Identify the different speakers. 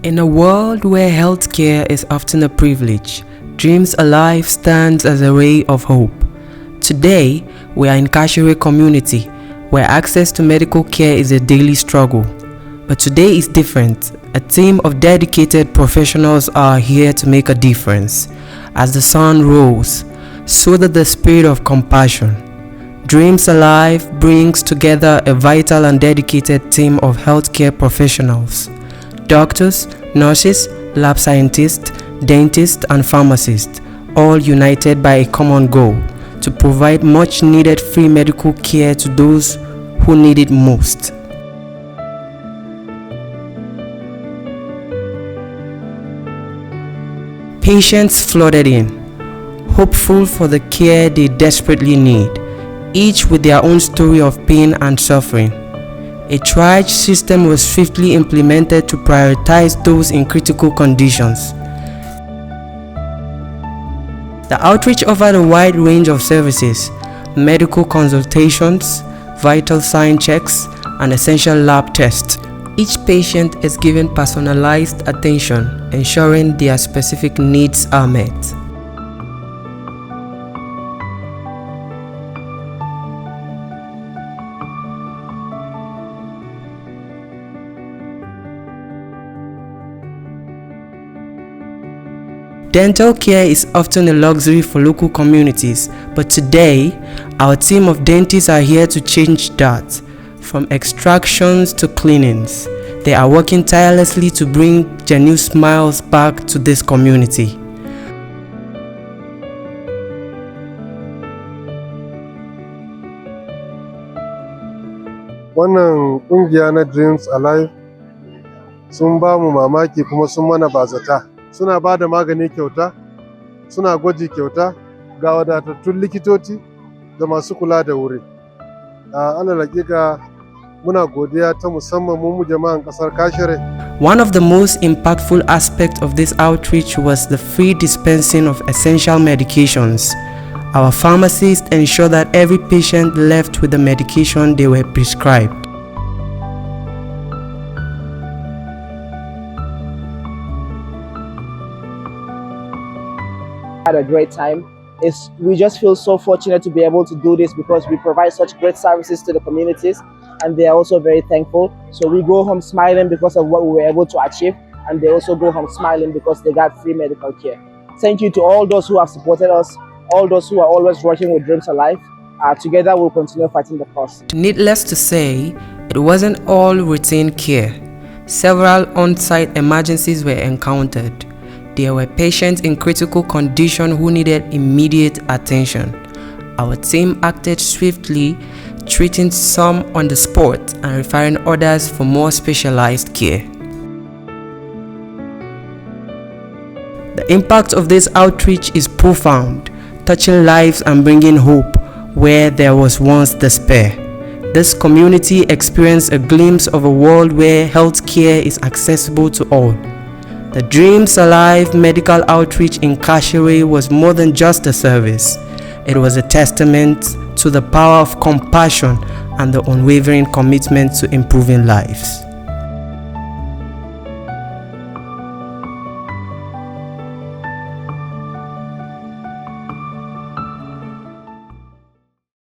Speaker 1: In a world where healthcare is often a privilege, Dreams Alive stands as a ray of hope. Today, we are in Kashere community, where access to medical care is a daily struggle. But today is different. A team of dedicated professionals are here to make a difference. As the sun rose, so did the spirit of compassion. Dreams Alive brings together a vital and dedicated team of healthcare professionals. Doctors, nurses, lab scientists, dentists and pharmacists, all united by a common goal to provide much needed free medical care to those who need it most. Patients flooded in, hopeful for the care they desperately need, each with their own story of pain and suffering. A triage system was swiftly implemented to prioritize those in critical conditions. The outreach offered a wide range of services: medical consultations, vital sign checks, and essential lab tests. Each patient is given personalized attention, ensuring their specific needs are met. Dental care is often a luxury for local communities, but today, our team of dentists are here to change that. From extractions to cleanings, they are working tirelessly to bring genuine smiles back to this community.
Speaker 2: Wannan kungiya na Dreams Alive sun ba mu mamaki kuma sun mana bazata. Suna ba da magani kyauta, suna gwaji kyauta, ga wadatattun likitoci da masu kula da wuri. Alal hakika muna godiya ta musamman mu jama'an kasar Kashere.
Speaker 1: One of the most impactful aspects of this outreach was the free dispensing of essential medications. Our pharmacists ensure that every patient left with the medication they were prescribed.
Speaker 3: Had a great time. We just feel so fortunate to be able to do this because we provide such great services to the communities, and they are also very thankful. So we go home smiling because of what we were able to achieve, and they also go home smiling because they got free medical care. Thank you to all those who have supported us, all those who are always working with Dreams Alive. Together we'll continue fighting the cause.
Speaker 1: Needless to say, it wasn't all routine care. Several on-site emergencies were encountered. There were patients in critical condition who needed immediate attention. Our team acted swiftly, treating some on the spot and referring others for more specialized care. The impact of this outreach is profound, touching lives and bringing hope where there was once despair. This community experienced a glimpse of a world where healthcare is accessible to all. The Dreams Alive medical outreach in Kashere was more than just a service. It was a testament to the power of compassion and the unwavering commitment to improving lives.